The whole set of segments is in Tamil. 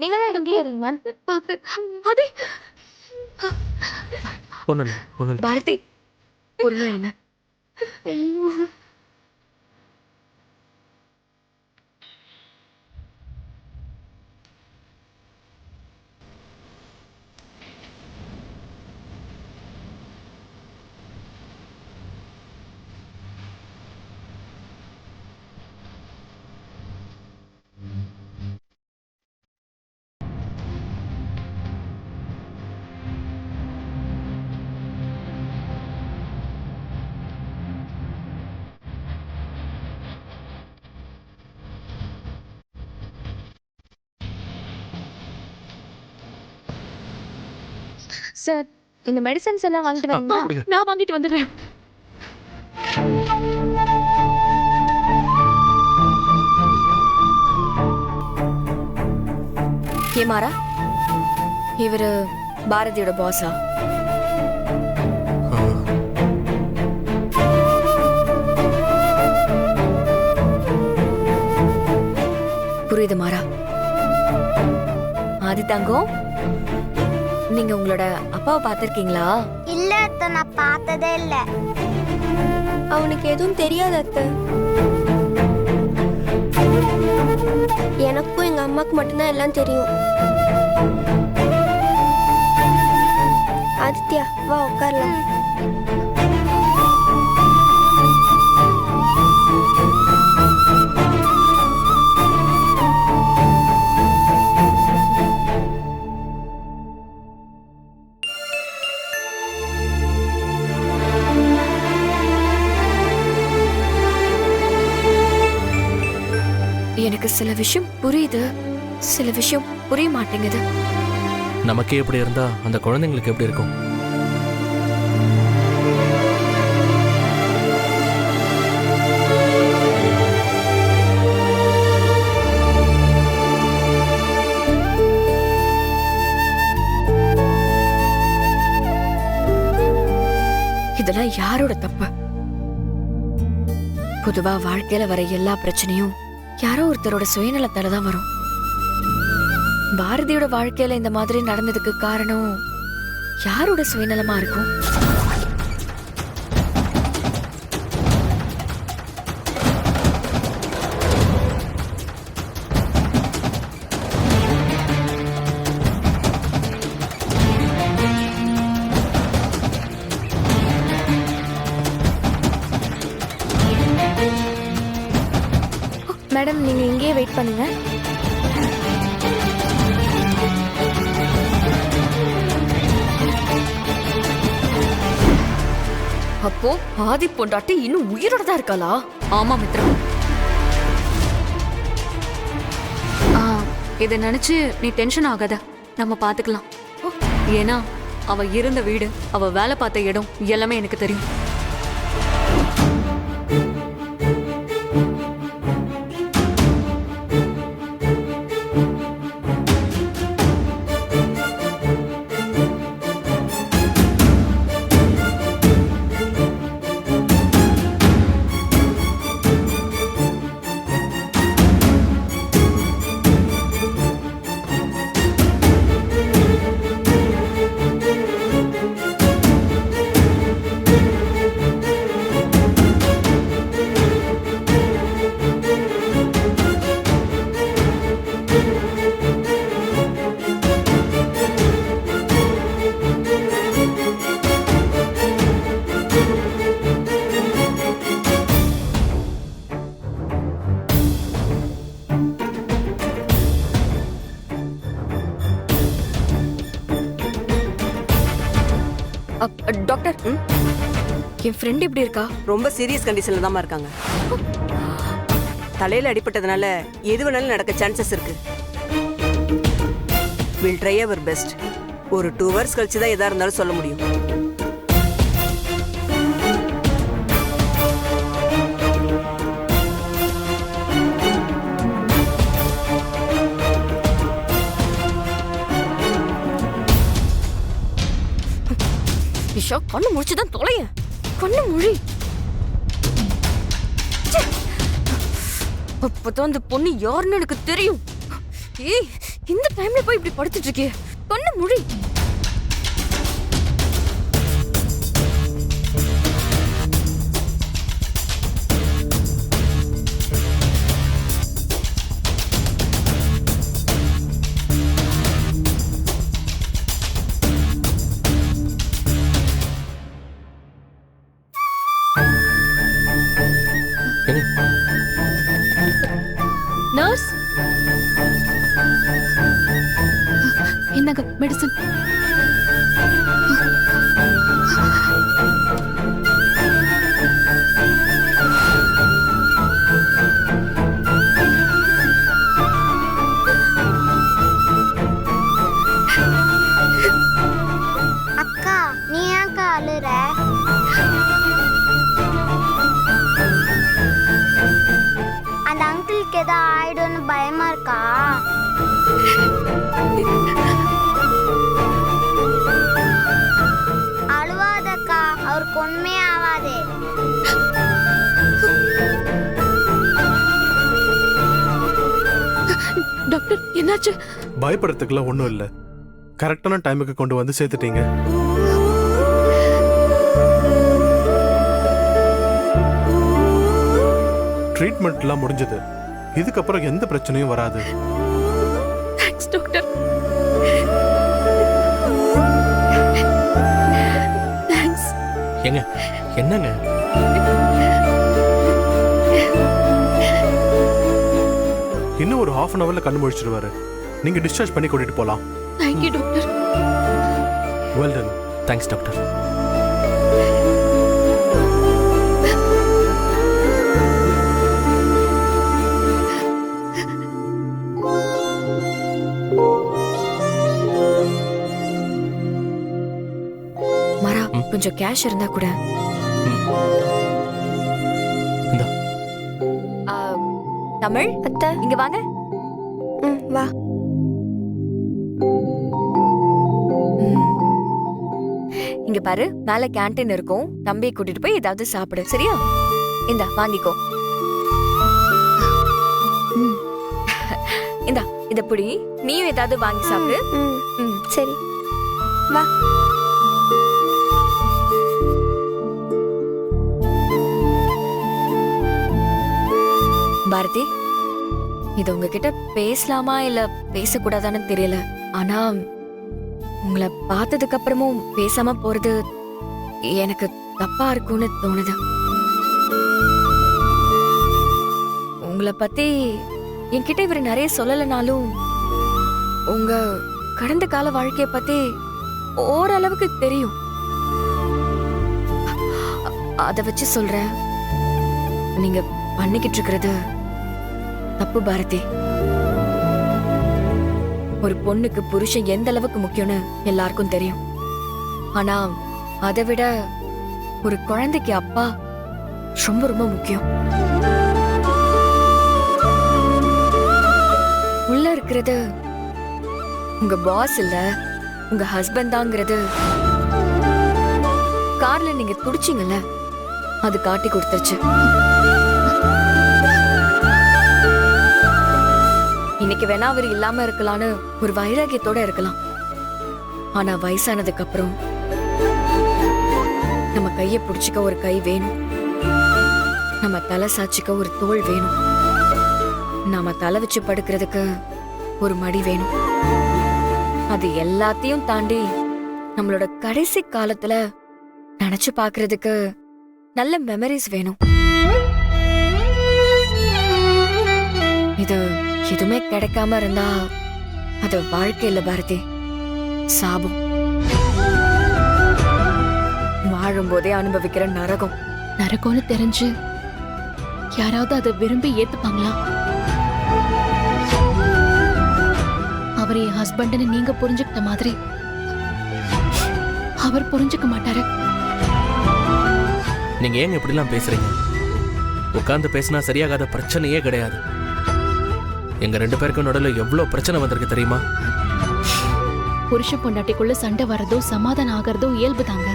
நீங்க தான் இங்கே இருங்க அது ஒண்ணு பாரதி பொண்ணு என்ன சார் இந்த மெடிசன்ஸ் எல்லாம் வாங்கிட்டு வரீங்களா? நான் வாங்கிட்டு வந்துடுறேன். ஏமாரா இவரு பாரதியோட பாஸா? புரியுது மாறா. ஆதி தங்கம், நீங்க உங்களோட அப்பாவை பார்த்திருக்கீங்களா? இல்ல அத்தை, நான் பார்த்ததே இல்ல. அவனுக்கு எதுவும் தெரியாது அத்தை. எனக்கும் எங்க அம்மாக்கு மட்டும்தான் எல்லாம் தெரியும். ஆதித்யா வா உட்காரலாம். எனக்கு சில விஷயம் புரியுது, சில விஷயம் புரிய மாட்டேங்குது. நமக்கே எப்படி இருந்தா அந்த குழந்தைங்களுக்கு எப்படி இருக்கும்? இதெல்லாம் யாரோட தப்பு? பொதுவா வாழ்க்கையில வர எல்லா பிரச்சனையும் யாரோ ஒருத்தரோட சுயநலத்தால தான் வரும். பாரதியோட வாழ்க்கையில இந்த மாதிரி நடந்ததுக்கு காரணம் யாரோட சுயநலமா இருக்கும்? மேடம் நீங்க இங்கேயே வெயிட் பண்ணுங்க. அப்போ ஆதி பொண்டாட்டி இன்னும் உயிரோட தான் இருக்காளா? ஆமா மித்ரா, இதை நினைச்சு நீ டென்ஷன் ஆகாத, நம்ம பாத்துக்கலாம். ஏன்னா அவ இருந்த வீடு, அவ வேலை பார்த்த இடம் எல்லாமே எனக்கு தெரியும். டாக்டர், என் ஃப்ரெண்ட் எப்படி இருக்கா? ரொம்ப சீரியஸ் கண்டிஷன்ல தான் இருக்காங்க. தலையில அடிபட்டதுனால எது வேணாலும் நடக்க சான்சஸ் இருக்கு. Will try our best. ஒரு 2 hours கழிச்சு தான் எதா இருந்தாலும் சொல்ல முடியும். நிஷா, கண்ணு முடிச்சுதான் தொலைய. கண்ணு மொழி. அப்பதான் அந்த பொண்ணு யாருன்னு எனக்கு தெரியும். ஏய், இந்த டைம்ல போய் இப்படி படுத்துட்டு இருக்கியே பொண்ணு முடி. நர்ஸ், என்னங்க மெடிசன்? அக்கா நீ ஏன்க்கா அழுற? அந்த அங்கிளுக்கு ஏதோ ஆயிடும்னு பயமா இருக்கா? அழுவாதக்கா, அவருக்கு ஒண்ணுமே ஆகாது. டாக்டர் என்னாச்சு? பயப்படுறதுக்குலாம் ஒன்றும் இல்லை. கரெக்டான டைமுக்கு கொண்டு வந்து சேர்த்துட்டீங்க. ட்ரீட்மெண்ட்லாம் முடிஞ்சது. இதுக்கப்புறம் எந்த பிரச்சனையும் வராது. Thanks doctor. தேங்க்ஸ். ஏங்க என்னங்க? இன்னும் ஒரு half an hourல கண்ணு முழிச்சிடுவாரு. நீங்க டிஸ்சார்ஜ் பண்ணி கூட்டிட்டு போலாம். Thank you doctor. Well done. Thanks doctor. மரா, கொஞ்சம் கேஷ் இருந்தா கூட. இந்தா. தமிழ் அத்தை. இங்க வாங்க. வா. இங்க பாரு, மேல கேண்டீன் இருக்கும். தம்பியை கூட்டிட்டு போய் ஏதாவது சாப்பிடு, சரியா? இந்தா வாங்கிக்கோ. இந்தா இத புடி. நீயும் ஏதாவது வாங்கி சாப்பிடு. சரி வா. பாரதி, இது உங்ககிட்ட பேசலாமா இல்ல பேசக்கூடாதான்னு தெரியல. ஆனா உங்களை பார்த்ததுக்கு அப்புறமும் பேசாம போறது எனக்கு தப்பா இருக்கும்னு தோணுது. உங்களை பத்தி என்கிட்ட இவர் நிறைய சொல்லலைனாலும் உங்க கடந்த கால வாழ்க்கைய பத்தி ஓரளவுக்கு தெரியும். அத வச்சு சொல்றேன், நீங்க பண்ணிக்கிட்டு இருக்கிறது தப்பு பாரதி. ஒரு பொண்ணுக்கு புருஷன் எந்த அளவுக்கு முக்கியம்னு எல்லாருக்கும் தெரியும். ஆனா அதை விட ஒரு குழந்தைக்கு அப்பா ரொம்ப ரொம்ப முக்கியம். உள்ள இருக்கிறது உங்க பாஸ் இல்ல, உங்க ஹஸ்பண்ட் தாங்கிறது கார்ல நீங்க துடிச்சீங்கல்ல, அது காட்டி கொடுத்துருச்சு. இன்னைக்கு வேணா அவர் இல்லாம இருக்கலான்னு ஒரு வைராகியத்தோட இருக்கலாம். ஆனா வயசானதுக்கு அப்புறம் நம்ம கைய புடிச்சுக்க ஒரு கை வேணும், நம்ம தலை சாச்சிக்க ஒரு தோள் வேணும், நாம தலை வச்சு படுக்கிறதுக்கு ஒரு மடி வேணும். அது எல்லாத்தையும் தாண்டி நம்மளோட கடைசி காலத்துல நினைச்சு பாக்குறதுக்கு நல்ல மெமரிஸ் வேணும். இது எதுவுமே கிடைக்காம இருந்தா அது வாழ்க்கை இல்ல பாரதி, சாபம். வாழும்போதே அனுபவிக்கிற நரகம். நரகம்னு தெரிஞ்சு யாராவது அதை விரும்பி ஏத்துப்பாங்களா? அவர் என் ஹஸ்பண்ட்னு நீங்க புரிஞ்சுக்கிட்ட மாதிரி அவர் புரிஞ்சுக்க மாட்டாரு. நீங்க ஏங்க இப்படிலாம் பேசுறீங்க? உட்கார்ந்து பேசினா சரியாகாத பிரச்சனையே கிடையாது. எங்க 2 பேருக்கும் நடுவில் எவ்வளவு பிரச்சனை வந்திருக்கு தெரியுமா? புருஷ பொண்டாட்டிக்குள்ள சண்டை வரதோ சமாதானம் ஆகிறதோ இயல்பு தாங்க.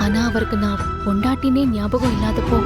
ஆனா அவருக்கு நான் பொண்டாட்டினே ஞாபகம் இல்லாதப்போ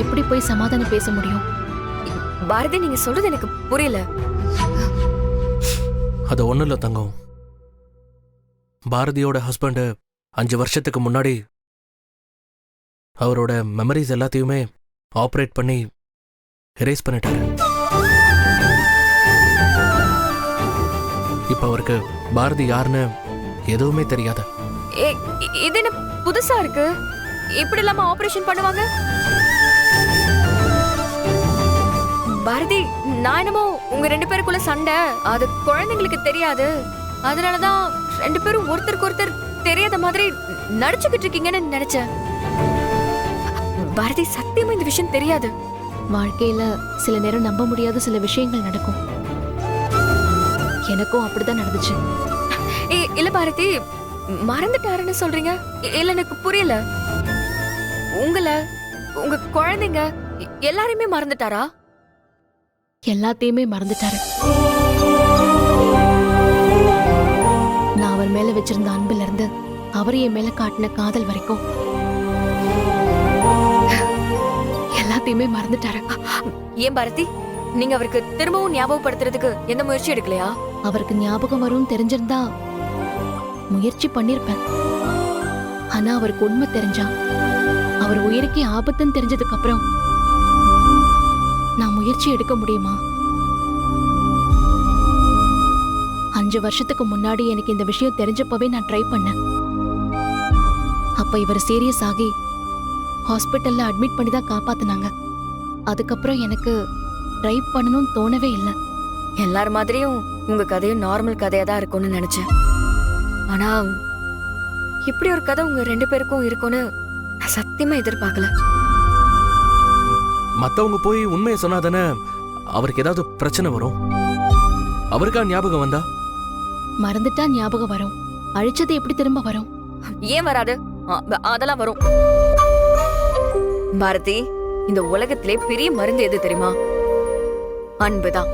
எப்படி போய் சமாதானம் பேச முடியும்? பாரதி நீங்க சொல்றது எனக்கு புரியல. அது ஒன்றும் இல்லை தங்கம். பாரதியோட ஹஸ்பண்டு 5 வருஷத்துக்கு முன்னாடி அவரோட மெமரிஸ் எல்லாத்தையுமே ஆப்ரேட் பண்ணி எரேஸ் பண்ணிட்டாரு. இப்ப அவருக்கு பாரதி யாருன்னு எதுவுமே தெரியாது. இது என்ன புதுசா இருக்கு? இப்படி இல்லாம ஆபரேஷன் பண்ணுவாங்க? பாரதி, நான் என்னமோ உங்க 2 பேருக்குள்ள சண்டை அது குழந்தைங்களுக்கு தெரியாது, அதனாலதான் 2 பேரும் ஒருத்தருக்கு ஒருத்தர் தெரியாத மாதிரி நடிச்சுக்கிட்டு இருக்கீங்கன்னு நினைச்சேன். பாரதி, சத்தியமா இந்த விஷயம் தெரியாது. வாழ்க்கையில சில நேரம் நம்ப முடியாத சில விஷயங்கள் நடக்கும். எனக்கும் அப்படிதான் நடந்துச்சு. இல்ல பாரதி, மறந்துட்டாருன்னு சொல்றீங்க? இல்ல எனக்கு புரியல. உங்களை, உங்க குழந்தைங்க எல்லாரையுமே மறந்துட்டாரா? எல்லாத்தையுமே மறந்துட்டாரு. நான் அவர் மேல வச்சிருந்த அன்புல இருந்து அவர் என் மேல காட்டின காதல் வரைக்கும் எல்லாத்தையுமே மறந்துட்டாரு. ஏன் பாரதி, நீங்க அவருக்கு திரும்பவும் ஞாபகப்படுத்துறதுக்கு எந்த முயற்சி எடுக்கலையா? அவருக்கு ஞாபகம் வரும் தெரிஞ்சிருந்தா முயற்சி பண்ணிருப்பேன். ஆனா அவருக்கு உண்மை தெரிஞ்சா, அவர் உயிருக்கே ஆபத்துன்னு தெரிஞ்சதுக்கு அப்புறம் நான் முயற்சி எடுக்க முடியுமா? 5 வருஷத்துக்கு முன்னாடி எனக்கு இந்த விஷயம் தெரிஞ்சப்பவே நான் ட்ரை பண்ணேன். அப்ப இவர் சீரியஸ் ஆகி ஹாஸ்பிட்டல்ல அட்மிட் பண்ணி தான் காப்பாத்தினாங்க. அதுக்கப்புறம் எனக்கு ட்ரை பண்ணணும்னு தோணவே இல்லை. எல்லார் மாதிரியும் உங்க கதையும் நார்மல் கதையா தான் இருக்கும்னு நினைச்சேன். ஆனா இப்படி ஒரு கதை உங்க 2 பேருக்கும் இருக்கும்னு நான் சத்தியமா எதிர்பார்க்கல. மத்தவங்க போய் உண்மையை சொன்னாதானே அவருக்கு ஏதாவது பிரச்சனை வரும். அவருக்கா ஞாபகம் வந்தா? மறந்துட்டா ஞாபகம் வரும். அழிச்சது எப்படி திரும்ப வரும்? ஏன் வராது? அதெல்லாம் வரும். பாரதி, இந்த உலகத்திலே பெரிய மருந்து எது தெரியுமா? அன்புதான்.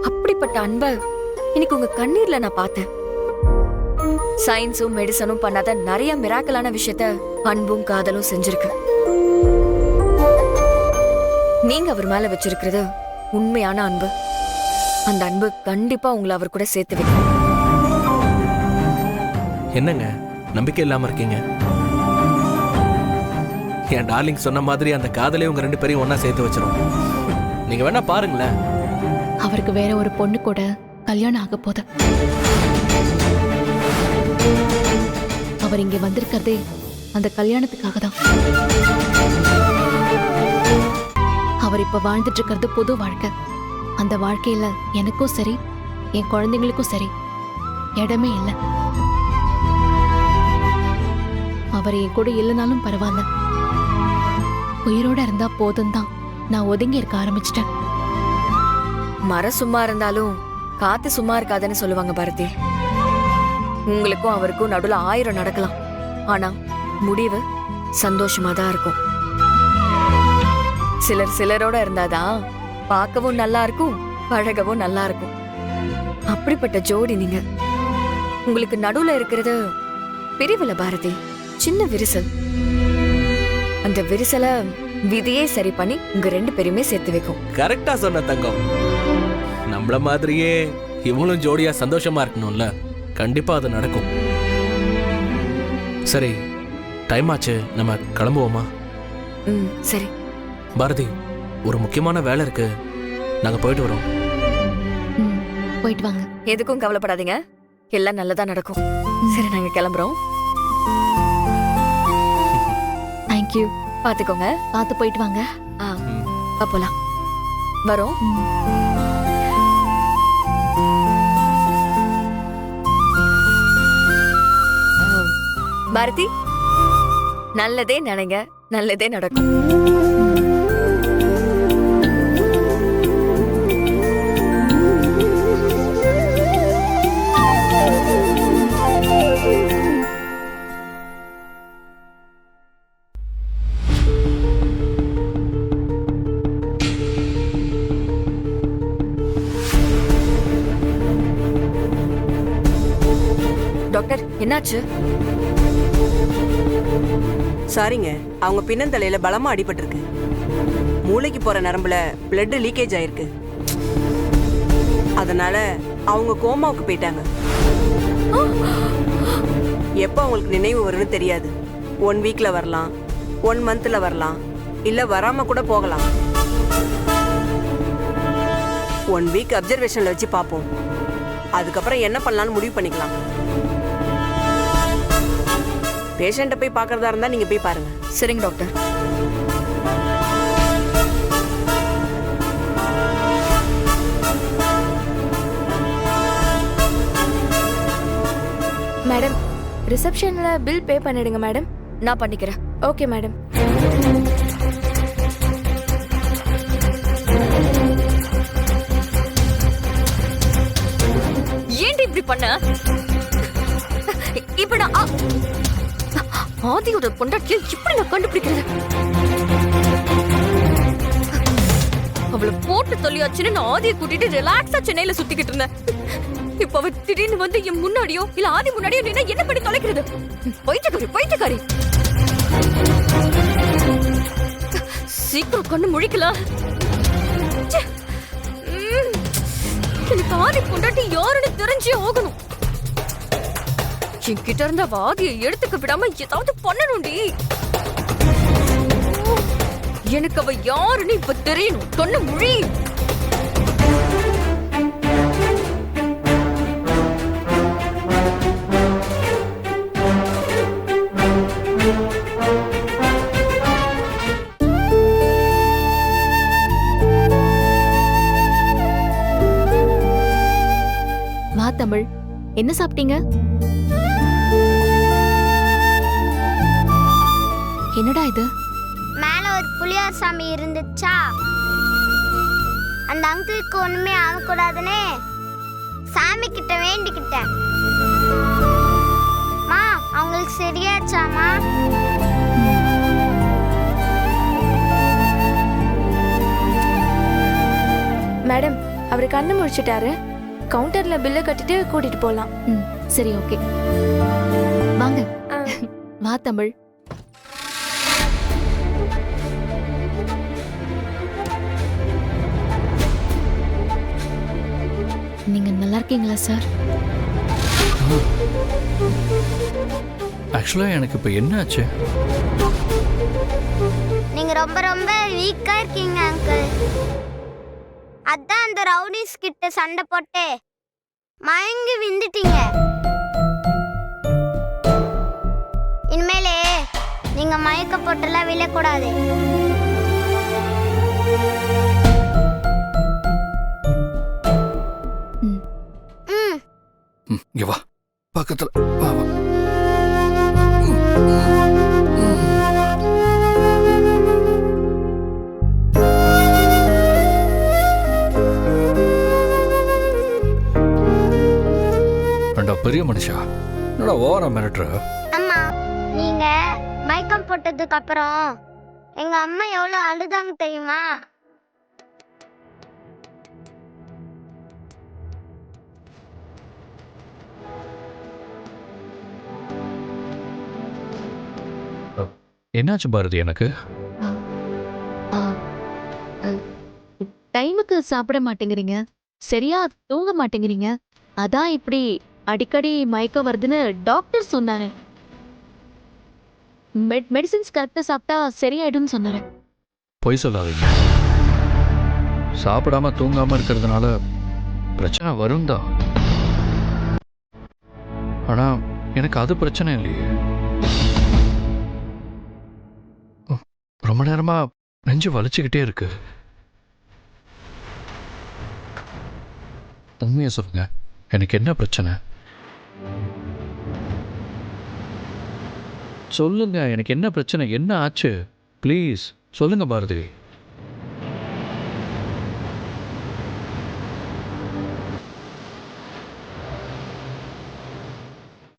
அப்படிப்பட்ட அன்பை இன்னைக்கு உங்க கண்ணீர்ல நான் பார்த்தேன். சயின்ஸும் மெடிசனும் பண்ணாத நிறைய மிராக்கலான விஷயத்த அன்பும் காதலும் செஞ்சிருக்கு. நீங்க அவர் மேல வச்சிருக்கிறது உண்மையான அன்பு. அந்த அன்பு கண்டிப்பா உங்களை அவர் கூட சேர்த்து வைக்கும். என்னங்க நம்பிக்கை இல்லாம இருக்கீங்க? என் டார்லிங் சொன்ன மாதிரி அந்த காதலே உங்க 2 பேரையும் ஒன்னா சேர்த்து வச்சிரும். நீங்க வேணா பாருங்களேன். அவருக்கு வேற ஒரு பொண்ணு கூட கல்யாணம் ஆக போகுது. அவர் இங்க வந்திருக்கிறதே அந்த கல்யாணத்துக்காக தான். அவர் இப்ப வாழ்ந்துட்டு இருக்கிறது புது வாழ்க்கை. அந்த வாழ்க்கையில எனக்கும் சரி, என் குழந்தைங்களுக்கும் சரி இடமே இல்லை. அவர் என் கூட இல்லைனாலும் பரவாயில்ல, உயிரோட இருந்தா போதும் தான் நான் ஒதுங்கி இருக்க ஆரம்பிச்சிட்டேன். மரம் சும்மா இருந்தாலும் காத்து சும்மா இருக்காதுன்னு சொல்லுவாங்க பாரதி. உங்களுக்கும் அவருக்கும் நடுவுல 1000 நடக்கலாம், ஆனா முடிவு சந்தோஷமா தான் இருக்கும். சிலரோட இருந்தாதான் பார்க்கவும் நல்லா இருக்கும், பழகவும் நல்லா இருக்கும். அப்படிப்பட்ட ஜோடி நீங்க. உங்களுக்கு நடுவுல இருக்கிறது பிரிவில பாரதி, சின்ன விரிசல். அந்த விரிசலை விதியே சரி பண்ணி உங்க 2 பேருமே சேர்த்து வைக்கும். கரெக்டா சொன்ன தங்கம். நம்மள மாதிரியே இவங்களும் ஜோடியா சந்தோஷமா இருக்கணும்ல. கண்டிப்பா அது நடக்கும். சரி, டைம் ஆச்சு, நம்ம கிளம்புவோமா? சரி பாரதி, ஒரு முக்கியமான வேலை இருக்கு, நாங்க போயிட்டு வரோம். போயிட்டு வாங்க. எதுக்கும் கவலைப்படாதீங்க, எல்லாம் நல்லதா நடக்கும். சரி, நாங்க கிளம்புறோம். தேங்க்யூ. பாத்துக்கோங்க. பார்த்து போயிட்டு வாங்க. போலாம். வரோம். பாரதி, நல்லதே நினைங்க, நல்லதே நடக்கும். டாக்டர், என்னாச்சு? சாரிங்க, அவங்க பின்னந்தலையில பலமா அடிபட்டிருக்கு. மூளைக்கு போற நரம்புல பிளட் லீக்கேஜ் ஆயிருக்கு. அதனால அவங்க கோமாவுக்கு போயிட்டாங்க. எப்போ அவங்களுக்கு நினைவு வரும்னு தெரியாது. 1 வீக்ல வரலாம், 1 மந்த்ல வரலாம், இல்ல வராம கூட போகலாம். 1 வீக் அப்சர்வேஷன்ல வச்சு பார்ப்போம். அதுக்கப்புறம் என்ன பண்ணலாம்னு முடிவு பண்ணிக்கலாம். பேஷண்ட்டை போய் பார்க்கறதா இருந்தா நீங்க போய் பாருங்க. சரிங்க டாக்டர். மேடம் ரிசப்ஷன்ல பில் பே பண்ணிடுங்க மேடம். நான் பண்ணிக்கிறேன். Okay madam. ஏன்டி இப்படி பண்ண? இப்ப நான் ஆதியோட பொண்டாட்டியை இப்படி நான் கண்டுபிடிக்கிறது? அவளை போட்டு தொல்லியாச்சுன்னு நான் ஆதியை கூட்டிட்டு ரிலாக்ஸா சென்னையில சுத்திக்கிட்டு இருந்தேன். இப்ப அவ திடீர்னு வந்து என் முன்னாடியோ இல்ல ஆதி முன்னாடியோ நின்னா என்ன பண்ணி தொலைக்கிறது? பைத்தியக்காரி. சீக்கிரம் கண்ணு முழிக்கலாம். எனக்கு ஆதி பொண்டாட்டி யாருன்னு தெரிஞ்சே ஆகணும். என்கிட்ட இருந்த ஆதியை எடுத்துக்க விடாம ஏதாவது பண்ணணும்டி. எனக்கு அவ யாருன்னு இப்ப தெரியணும். கண்ணு முழி. வா தமிழ், என்ன சாப்பிட்டீங்க? என்னடா இது? மேல ஒரு புளியார் சாமி இருந்துச்சா, அந்த அங்கிளுக்கு ஒண்ணுமே ஆகக்கூடாதுன்னு சாமி கிட்ட வேண்டிக்கிட்டேன். மா அவங்களுக்கு சரியாச்சாமா? மேடம் அவர் கண்ணு முழிச்சிட்டாரு. கவுண்டர்ல பில்லை கட்டிட்டு கூட்டிட்டு போலாம். சரி ஓகே வாங்க. வா தமிழ். நீங்க நல்லா இருக்கீங்களா சார்? ஆக்சுவலா எனக்கு இப்போ என்ன ஆச்சு? நீங்க ரொம்ப ரொம்ப வீக்கா இருக்கீங்க அங்கிள். அதான் அந்த ரவுடிஸ் கிட்ட சண்டை போட்டு மயங்கி விந்துட்டீங்க. இனிமேலே நீங்க மயக்க போட்டெல்லாம் விழக்கூடாது. இங்க வா, பக்கத்துல வா வா. பெரிய மனுஷா, என்னடா ஓவரா மிரட்டுற? அம்மா நீங்க மயக்கம் போட்டதுக்கு அப்புறம் எங்க அம்மா எவ்வளவு அழுதாங்க தெரியுமா? என்னாச்சு பாரதி? எனக்கு டைமுக்கு சாப்பிட மாட்டேங்கிறீங்க, சரியா தூங்க மாட்டேங்கிறீங்க, அதான் இப்படி அடிக்கடி மயக்கம் வருதுன்னு டாக்டர் சொன்னாரு. மெடிசின்ஸ் கரெக்டா சாப்பிட்டா சரியாயிடும்னு சொன்னாரு. பொய் சொல்லாதீங்க. சாப்பிடாம தூங்காம இருக்கிறதுனால பிரச்சனை வரும் தான். ஆனா எனக்கு அது பிரச்சனை இல்லையே. ரொம்ப நேரமா நெஞ்சு வலிச்சுக்கிட்டே இருக்கு. உண்மையை சொல்லுங்க, எனக்கு என்ன பிரச்சனை? சொல்லுங்க, எனக்கு என்ன பிரச்சனை? என்ன ஆச்சு? ப்ளீஸ் சொல்லுங்க பாரதி.